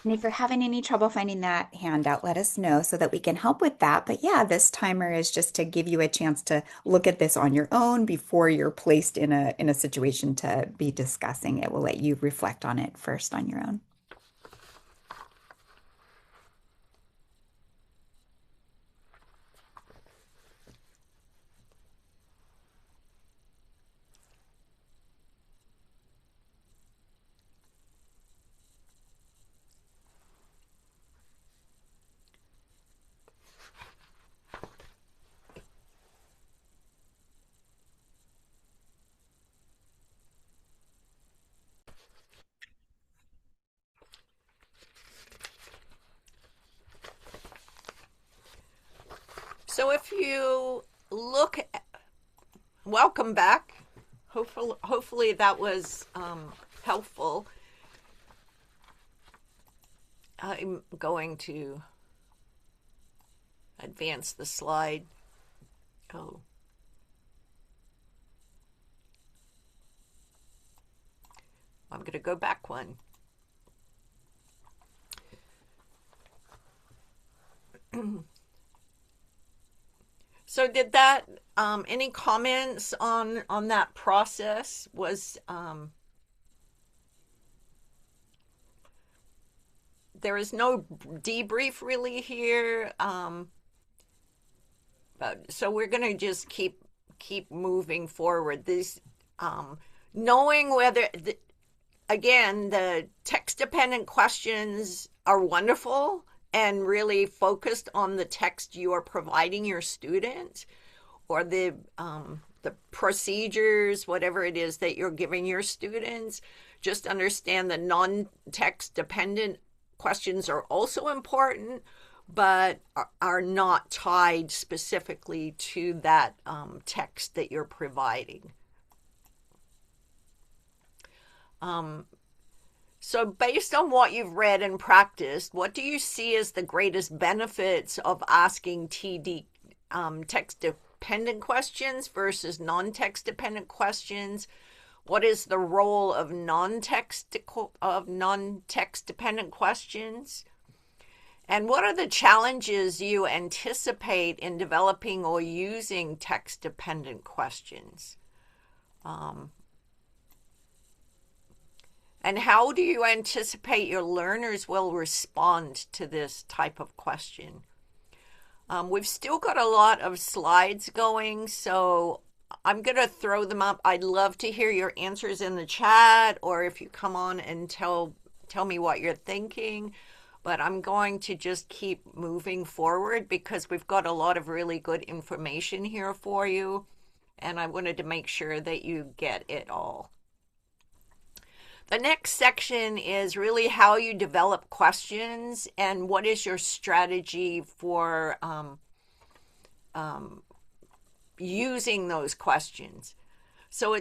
And if you're having any trouble finding that handout, let us know so that we can help with that. But yeah, this timer is just to give you a chance to look at this on your own before you're placed in a situation to be discussing it. We'll let you reflect on it first on your own. So if you look at, welcome back. Hopefully that was helpful. I'm going to advance the slide. Oh. I'm going to go back one. So did that, any comments on that process? Was, there is no debrief really here. So we're going to just keep moving forward. This, knowing whether, again, the text-dependent questions are wonderful and really focused on the text you are providing your student, or the procedures, whatever it is that you're giving your students. Just understand the non-text dependent questions are also important, but are not tied specifically to that text that you're providing. So based on what you've read and practiced, what do you see as the greatest benefits of asking TD text-dependent questions versus non-text dependent questions? What is the role of non-text dependent questions? And what are the challenges you anticipate in developing or using text-dependent questions? And how do you anticipate your learners will respond to this type of question? We've still got a lot of slides going, so I'm going to throw them up. I'd love to hear your answers in the chat, or if you come on and tell me what you're thinking. But I'm going to just keep moving forward because we've got a lot of really good information here for you, and I wanted to make sure that you get it all. The next section is really how you develop questions and what is your strategy for using those questions. So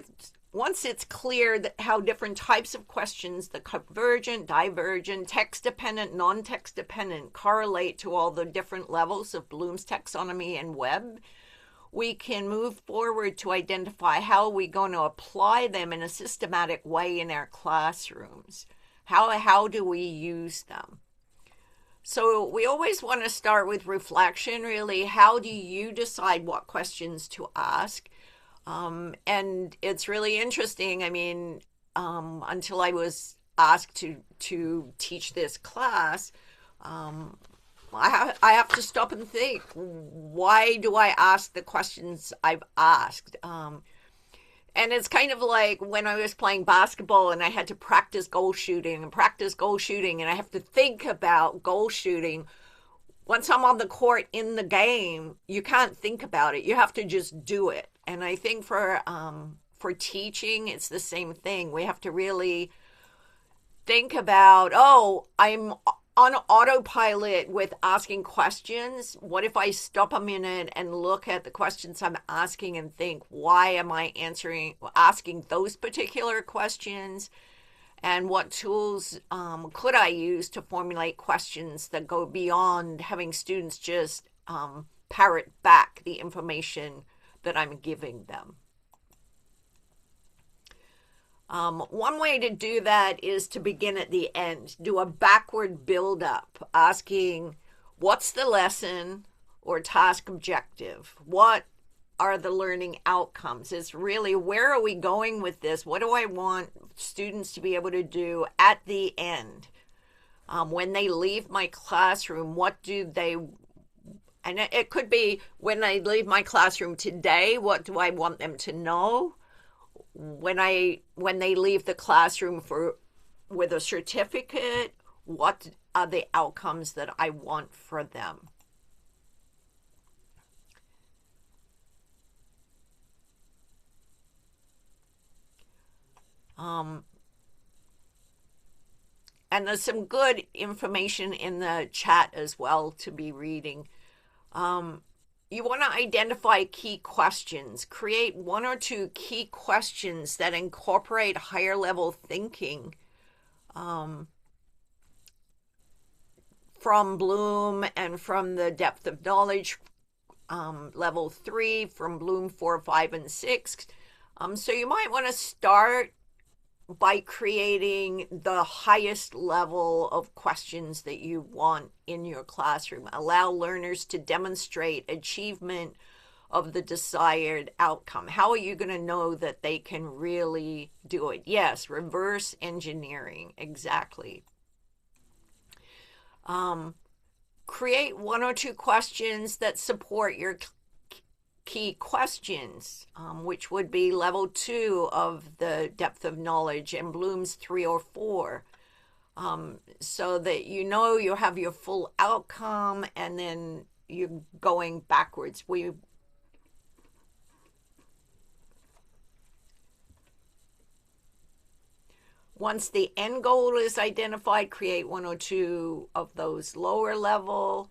once it's clear that how different types of questions, the convergent, divergent, text-dependent, non-text-dependent, correlate to all the different levels of Bloom's taxonomy and web, we can move forward to identify how we're going to apply them in a systematic way in our classrooms. How do we use them? So we always want to start with reflection, really. How do you decide what questions to ask? And it's really interesting. I mean, until I was asked to teach this class, I have to stop and think, why do I ask the questions I've asked? And it's kind of like when I was playing basketball and I had to practice goal shooting, and I have to think about goal shooting. Once I'm on the court in the game, you can't think about it. You have to just do it. And I think for teaching, it's the same thing. We have to really think about, I'm on autopilot with asking questions. What if I stop a minute and look at the questions I'm asking and think, why am I asking those particular questions? And what tools could I use to formulate questions that go beyond having students just parrot back the information that I'm giving them? One way to do that is to begin at the end, do a backward build-up, asking what's the lesson or task objective? What are the learning outcomes? It's really, where are we going with this? What do I want students to be able to do at the end? When they leave my classroom, what do they, and it could be when I leave my classroom today, what do I want them to know? When they leave the classroom with a certificate, what are the outcomes that I want for them? And there's some good information in the chat as well to be reading. You want to identify key questions. Create one or two key questions that incorporate higher level thinking from Bloom and from the depth of knowledge level 3, from Bloom 4, 5, and 6. So you might want to start by creating the highest level of questions that you want in your classroom. Allow learners to demonstrate achievement of the desired outcome. How are you going to know that they can really do it? Yes, reverse engineering, exactly. Create one or two questions that support your key questions, which would be level 2 of the depth of knowledge and Bloom's 3 or 4, so that you know you have your full outcome and then you're going backwards. Once the end goal is identified, create one or two of those lower level,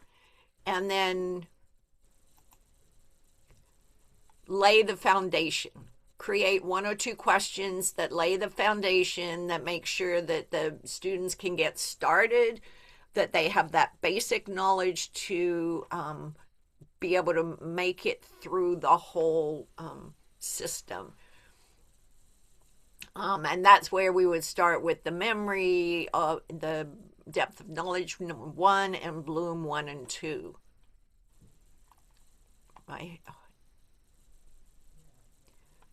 and then lay the foundation. Create one or two questions that lay the foundation, that make sure that the students can get started, that they have that basic knowledge to be able to make it through the whole system. And that's where we would start with the memory, the depth of knowledge 1 and Bloom 1 and 2.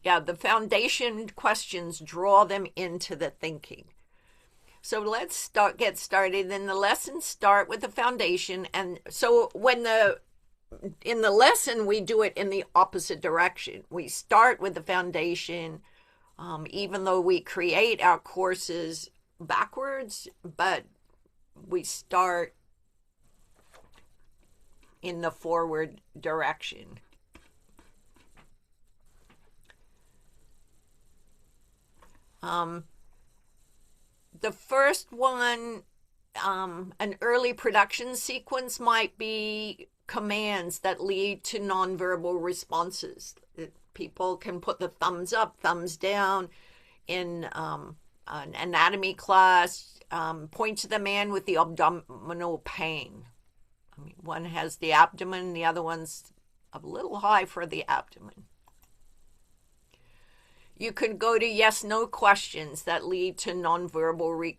Yeah, the foundation questions draw them into the thinking. So let's get started. Then the lessons start with the foundation. And so in the lesson, we do it in the opposite direction. We start with the foundation, even though we create our courses backwards, but we start in the forward direction. The first one, an early production sequence might be commands that lead to nonverbal responses. People can put the thumbs up, thumbs down in an anatomy class. Point to the man with the abdominal pain. I mean, one has the abdomen, the other one's a little high for the abdomen. You can go to yes/no questions that lead to nonverbal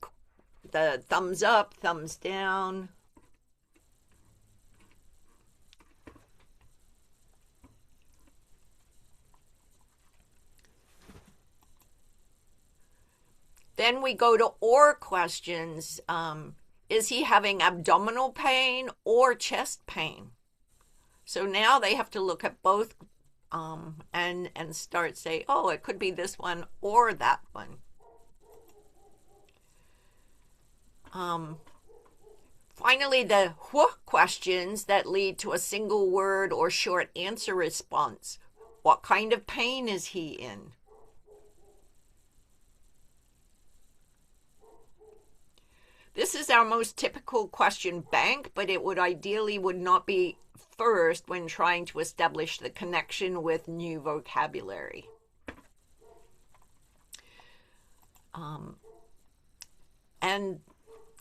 the thumbs up, thumbs down. Then we go to or questions. Is he having abdominal pain or chest pain? So now they have to look at both and start say, oh, it could be this one or that one. Finally, the what questions that lead to a single word or short answer response. What kind of pain is he in? This is our most typical question bank, but it would ideally not be first when trying to establish the connection with new vocabulary. And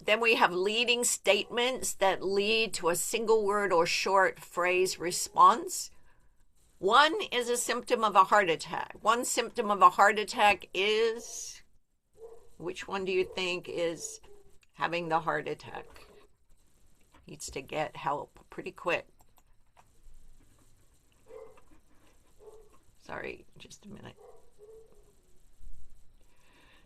then we have leading statements that lead to a single word or short phrase response. One is a symptom of a heart attack. One symptom of a heart attack is, which one do you think is having the heart attack? Needs to get help pretty quick. Sorry, just a minute.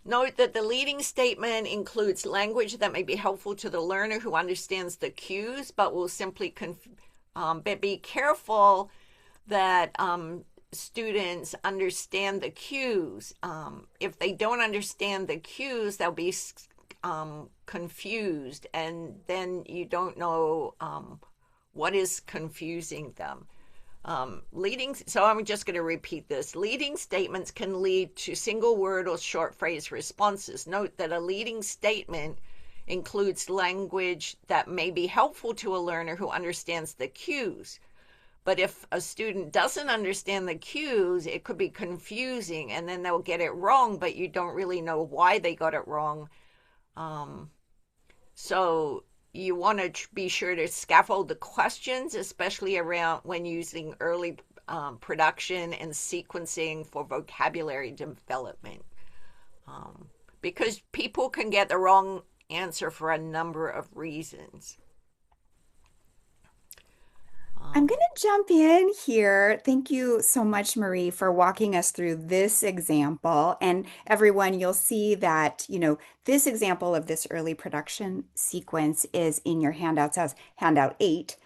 Note that the leading statement includes language that may be helpful to the learner who understands the cues, but will simply be careful that students understand the cues. If they don't understand the cues, they'll be confused, and then you don't know what is confusing them. So I'm just going to repeat this. Leading statements can lead to single word or short phrase responses. Note that a leading statement includes language that may be helpful to a learner who understands the cues. But if a student doesn't understand the cues, it could be confusing, and then they'll get it wrong, but you don't really know why they got it wrong. So you want to be sure to scaffold the questions, especially around when using early production and sequencing for vocabulary development. Because people can get the wrong answer for a number of reasons. I'm going to jump in here. Thank you so much, Marie, for walking us through this example. And everyone, you'll see that, this example of this early production sequence is in your handouts as handout 8.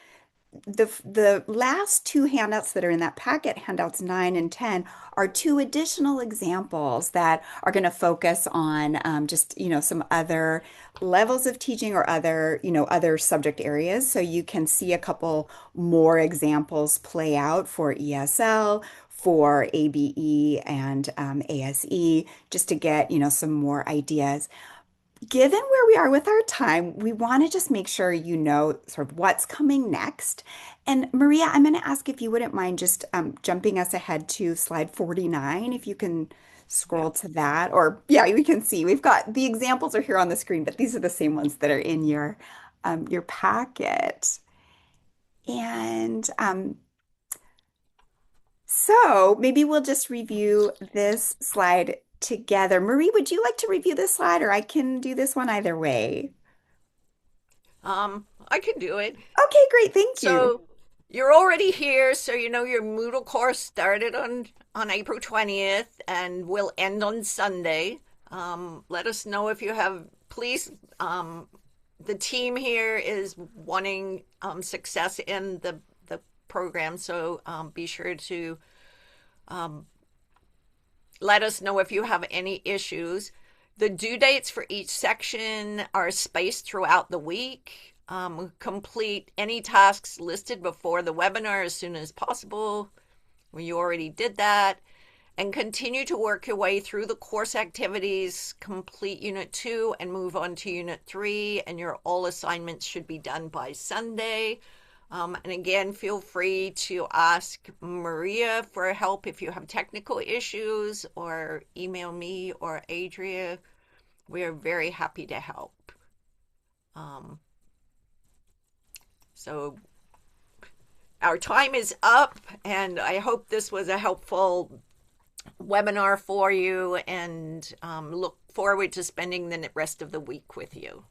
The last two handouts that are in that packet, handouts 9 and 10, are two additional examples that are going to focus on just, some other levels of teaching or other subject areas. So you can see a couple more examples play out for ESL, for ABE and ASE, just to get, some more ideas. Given where we are with our time, we want to just make sure you know sort of what's coming next. And Maria, I'm going to ask if you wouldn't mind just jumping us ahead to slide 49, if you can scroll to that. Or yeah, we can see we've got the examples are here on the screen, but these are the same ones that are in your packet. And so maybe we'll just review this slide together. Marie, would you like to review this slide, or I can do this one either way? I can do it. Okay, great. Thank you. So you're already here, so your Moodle course started on April 20th and will end on Sunday. Let us know if you have please, the team here is wanting success in the program, so be sure to let us know if you have any issues. The due dates for each section are spaced throughout the week. Complete any tasks listed before the webinar as soon as possible. You already did that. And continue to work your way through the course activities, complete Unit 2 and move on to Unit 3, and your all assignments should be done by Sunday. And again, feel free to ask Maria for help if you have technical issues, or email me or Adria. We are very happy to help. So our time is up, and I hope this was a helpful webinar for you, and look forward to spending the rest of the week with you.